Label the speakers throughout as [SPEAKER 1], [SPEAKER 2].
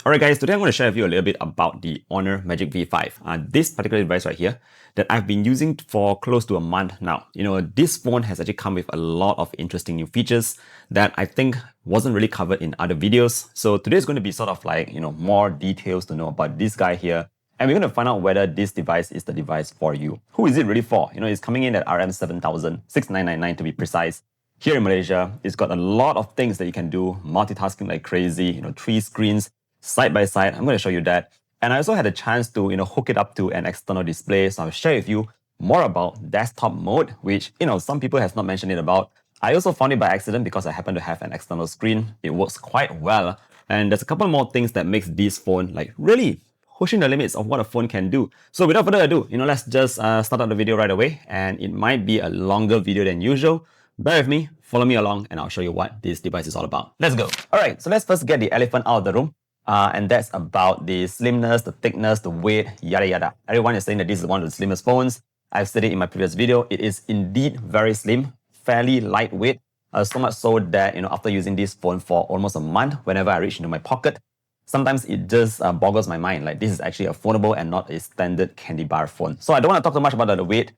[SPEAKER 1] Alright guys, today I'm going to share with you a little bit about the Honor Magic V5. This particular device right here that I've been using for close to a month now. This phone has actually come with a lot of interesting new features that I think wasn't really covered in other videos. So today is going to be sort of like, more details to know about this guy here. And we're going to find out whether this device is the device for you. Who is it really for? It's coming in at RM7000, 6999 to be precise. Here in Malaysia, it's got a lot of things that you can do, multitasking like crazy, 3 screens, side by side. I'm going to show you that. And I also had a chance to, hook it up to an external display. So I'll share with you more about desktop mode, which, some people have not mentioned it about. I also found it by accident because I happen to have an external screen. It works quite well. And there's a couple more things that makes this phone like really pushing the limits of what a phone can do. So without further ado, let's just start out the video right away. And it might be a longer video than usual. Bear with me, follow me along, and I'll show you what this device is all about. Let's go. All right, so let's first get the elephant out of the room. And that's about the slimness, the thickness, the weight, yada yada. Everyone is saying that this is one of the slimmest phones. I've said it in my previous video. It is indeed very slim, fairly lightweight. So much so that after using this phone for almost a month, whenever I reach into my pocket, sometimes it just boggles my mind. Like this is actually a foldable and not a standard candy bar phone. So I don't want to talk too much about the weight,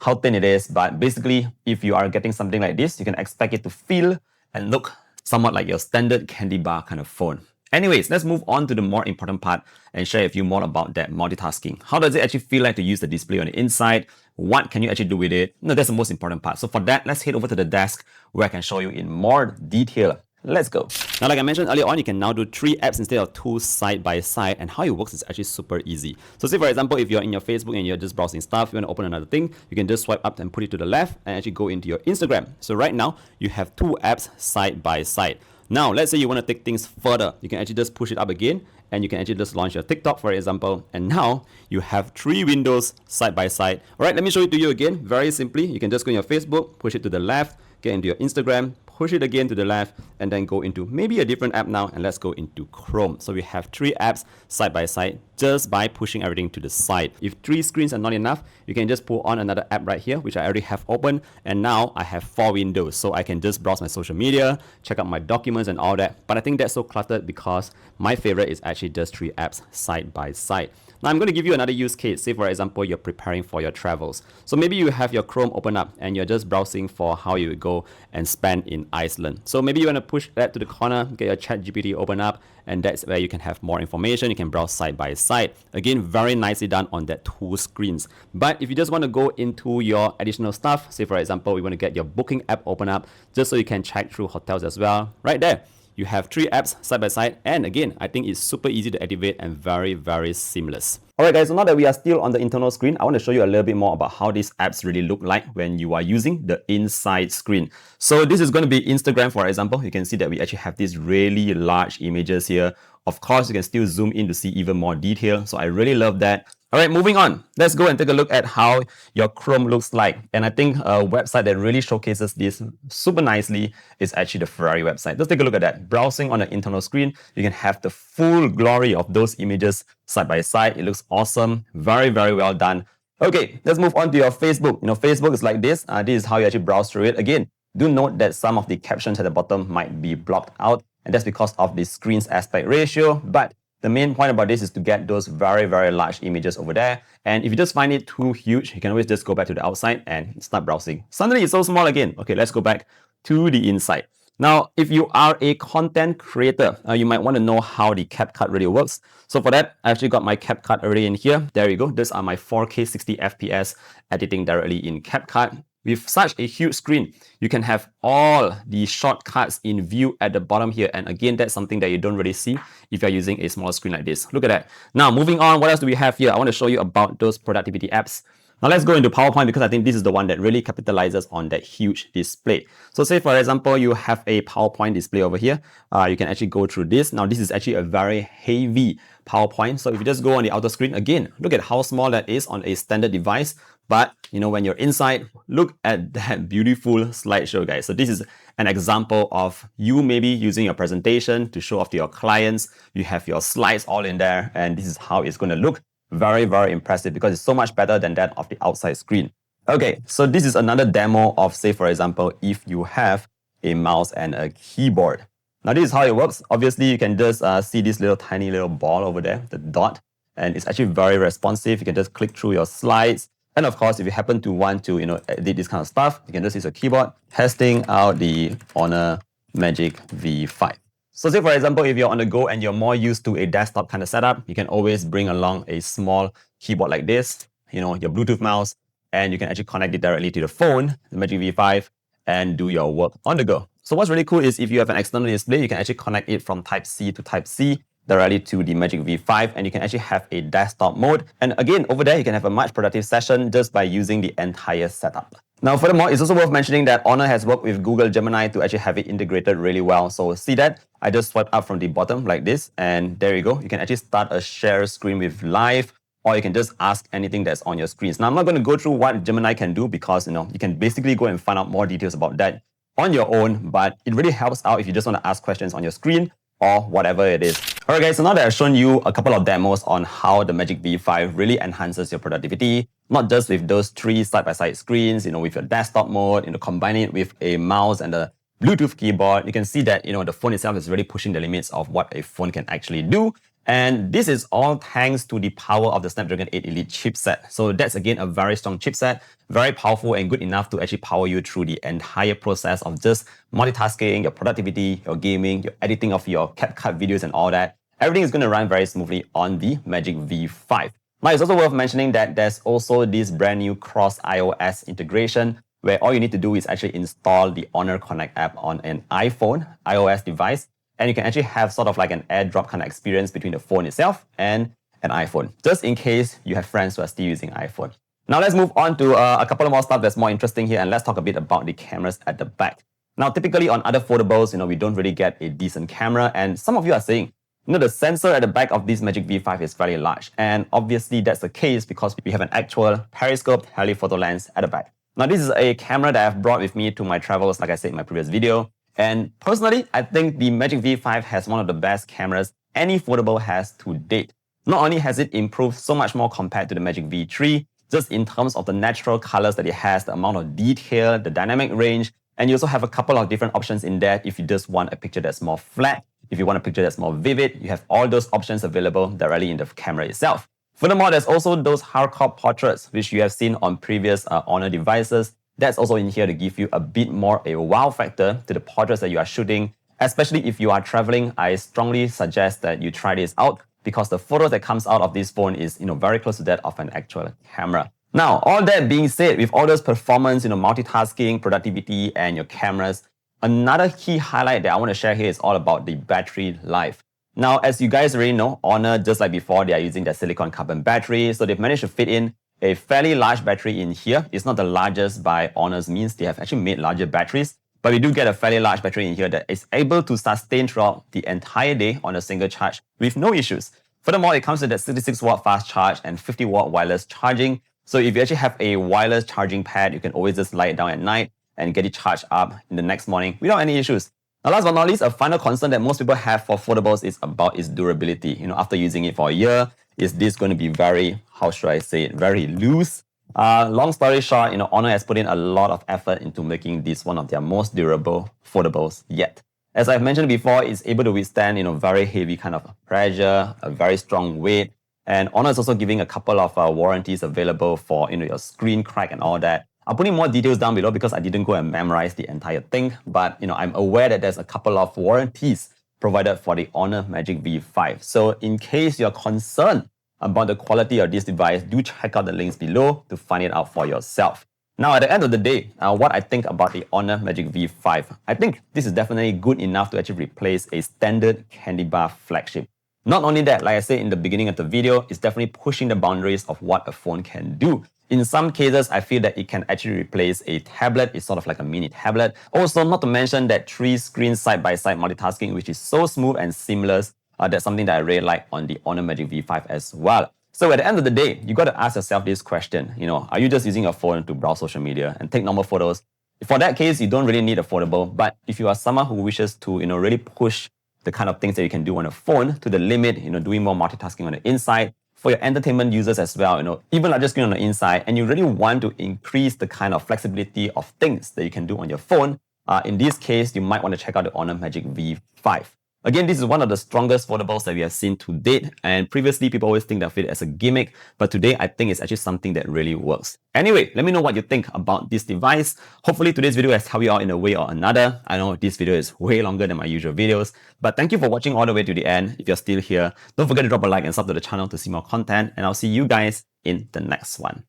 [SPEAKER 1] how thin it is, but basically, if you are getting something like this, you can expect it to feel and look somewhat like your standard candy bar kind of phone. Anyways, let's move on to the more important part and share with you more about that multitasking. How does it actually feel like to use the display on the inside? What can you actually do with it? No, that's the most important part. So for that, let's head over to the desk where I can show you in more detail. Let's go. Now, like I mentioned earlier on, you can now do 3 apps instead of 2 side by side, and how it works is actually super easy. So say for example, if you're in your Facebook and you're just browsing stuff, you want to open another thing, you can just swipe up and put it to the left and actually go into your Instagram. So right now, you have 2 apps side by side. Now, let's say you want to take things further. You can actually just push it up again and you can actually just launch your TikTok, for example. And now you have 3 windows side by side. All right, let me show it to you again. Very simply, you can just go in your Facebook, push it to the left, get into your Instagram, push it again to the left, and then go into maybe a different app now, and let's go into Chrome. So we have 3 apps side by side just by pushing everything to the side. If 3 screens are not enough, you can just pull on another app right here, which I already have open, and now I have 4 windows. So I can just browse my social media, check out my documents and all that. But I think that's so cluttered because my favorite is actually just 3 apps side by side. Now I'm going to give you another use case. Say for example, you're preparing for your travels. So maybe you have your Chrome open up and you're just browsing for how you would go and spend in Iceland. So maybe you want to push that to the corner, get your ChatGPT open up, and that's where you can have more information. You can browse side by side. Again, very nicely done on that 2 screens. But if you just want to go into your additional stuff, say for example, we want to get your booking app open up just so you can check through hotels as well. Right there, you have 3 apps side by side, and again, I think it's super easy to activate and very, very seamless. Alright guys, so now that we are still on the internal screen, I want to show you a little bit more about how these apps really look like when you are using the inside screen. So this is going to be Instagram, for example. You can see that we actually have these really large images here. Of course, you can still zoom in to see even more detail. So I really love that. All right, moving on. Let's go and take a look at how your Chrome looks like. And I think a website that really showcases this super nicely is actually the Ferrari website. Let's take a look at that. Browsing on the internal screen, you can have the full glory of those images side by side. It looks awesome. Very, very well done. Okay, let's move on to your Facebook. Facebook is like this. This is how you actually browse through it. Again, do note that some of the captions at the bottom might be blocked out, and that's because of the screen's aspect ratio. But the main point about this is to get those very, very large images over there. And if you just find it too huge, you can always just go back to the outside and start browsing. Suddenly it's so small again. Okay, let's go back to the inside. Now, if you are a content creator, you might want to know how the CapCut really works. So for that, I actually got my CapCut already in here. There you go. These are my 4K 60 FPS editing directly in CapCut. With such a huge screen, you can have all the shortcuts in view at the bottom here. And again, that's something that you don't really see if you're using a smaller screen like this. Look at that. Now, moving on, what else do we have here? I want to show you about those productivity apps. Now let's go into PowerPoint because I think this is the one that really capitalizes on that huge display. So say for example, you have a PowerPoint display over here. You can actually go through this. Now this is actually a very heavy PowerPoint. So if you just go on the outer screen, again, look at how small that is on a standard device. But when you're inside, look at that beautiful slideshow, guys. So this is an example of you maybe using your presentation to show off to your clients. You have your slides all in there, and this is how it's going to look. Very, very impressive because it's so much better than that of the outside screen. Okay, so this is another demo of, say, for example, if you have a mouse and a keyboard. Now, this is how it works. Obviously, you can just see this little tiny little ball over there, the dot, and it's actually very responsive. You can just click through your slides. And of course, if you happen to want to, edit this kind of stuff, you can just use a keyboard, testing out the Honor Magic V5. So say, for example, if you're on the go and you're more used to a desktop kind of setup, you can always bring along a small keyboard like this, your Bluetooth mouse, and you can actually connect it directly to the phone, the Magic V5, and do your work on the go. So what's really cool is if you have an external display, you can actually connect it from Type-C to Type-C directly to the Magic V5, and you can actually have a desktop mode. And again, over there, you can have a much productive session just by using the entire setup. Now, furthermore, it's also worth mentioning that Honor has worked with Google Gemini to actually have it integrated really well. So see that? I just swipe up from the bottom like this, and there you go. You can actually start a share screen with Live, or you can just ask anything that's on your screens. Now, I'm not going to go through what Gemini can do because, you can basically go and find out more details about that on your own, but it really helps out if you just want to ask questions on your screen or whatever it is. Alright guys, so now that I've shown you a couple of demos on how the Magic V5 really enhances your productivity, not just with those three side-by-side screens, with your desktop mode, combine it with a mouse and a Bluetooth keyboard, you can see that, the phone itself is really pushing the limits of what a phone can actually do. And this is all thanks to the power of the Snapdragon 8 Elite chipset. So that's again a very strong chipset, very powerful and good enough to actually power you through the entire process of just multitasking, your productivity, your gaming, your editing of your CapCut videos and all that. Everything is going to run very smoothly on the Magic V5. Now, it's also worth mentioning that there's also this brand new cross iOS integration where all you need to do is actually install the Honor Connect app on an iPhone, iOS device, and you can actually have sort of like an airdrop kind of experience between the phone itself and an iPhone, just in case you have friends who are still using iPhone. Now let's move on to a couple of more stuff that's more interesting here, and let's talk a bit about the cameras at the back. Now, typically on other foldables, we don't really get a decent camera, and some of you are saying, the sensor at the back of this Magic V5 is very large, and obviously that's the case because we have an actual periscope telephoto lens at the back. Now, this is a camera that I've brought with me to my travels, like I said in my previous video. And personally, I think the Magic V5 has one of the best cameras any foldable has to date. Not only has it improved so much more compared to the Magic V3, just in terms of the natural colors that it has, the amount of detail, the dynamic range, and you also have a couple of different options in there if you just want a picture that's more flat, if you want a picture that's more vivid, you have all those options available directly in the camera itself. Furthermore, there's also those hardcore portraits, which you have seen on previous Honor devices. That's also in here to give you a bit more a wow factor to the portraits that you are shooting. Especially if you are traveling, I strongly suggest that you try this out because the photos that comes out of this phone is very close to that of an actual camera. Now, all that being said, with all those performance, multitasking, productivity, and your cameras, another key highlight that I want to share here is all about the battery life. Now, as you guys already know, Honor, just like before, they are using their silicon carbon battery, so they've managed to fit in a fairly large battery in here. It's not the largest by Honor's means. They have actually made larger batteries, but we do get a fairly large battery in here that is able to sustain throughout the entire day on a single charge with no issues. Furthermore, it comes with that 66 watt fast charge and 50 watt wireless charging. So if you actually have a wireless charging pad, you can always just lie it down at night and get it charged up in the next morning without any issues. Now, last but not least, a final concern that most people have for foldables is about its durability. After using it for a year, is this going to be very, how should I say it, very loose? Long story short, Honor has put in a lot of effort into making this one of their most durable foldables yet. As I've mentioned before, it's able to withstand, very heavy kind of pressure, a very strong weight, and Honor is also giving a couple of warranties available for, your screen crack and all that. I'll put in more details down below because I didn't go and memorize the entire thing, but, I'm aware that there's a couple of warranties provided for the Honor Magic V5. So in case you're concerned about the quality of this device, do check out the links below to find it out for yourself. Now, at the end of the day, what I think about the Honor Magic V5, I think this is definitely good enough to actually replace a standard candy bar flagship. Not only that, like I said in the beginning of the video, it's definitely pushing the boundaries of what a phone can do. In some cases, I feel that it can actually replace a tablet. It's sort of like a mini tablet. Also, not to mention that 3-screen side-by-side multitasking, which is so smooth and seamless. That's something that I really like on the Honor Magic V5 as well. So at the end of the day, you got to ask yourself this question. Are you just using your phone to browse social media and take normal photos? For that case, you don't really need a foldable. But if you are someone who wishes to, really push the kind of things that you can do on a phone to the limit, doing more multitasking on the inside, for your entertainment users as well, even larger screen on the inside, and you really want to increase the kind of flexibility of things that you can do on your phone, In this case, you might want to check out the Honor Magic V5. Again, this is one of the strongest foldables that we have seen to date, and previously people always think of it as a gimmick, but today I think it's actually something that really works. Anyway, let me know what you think about this device. Hopefully today's video has helped you out in a way or another. I know this video is way longer than my usual videos, but thank you for watching all the way to the end. If you're still here, don't forget to drop a like and sub to the channel to see more content, and I'll see you guys in the next one.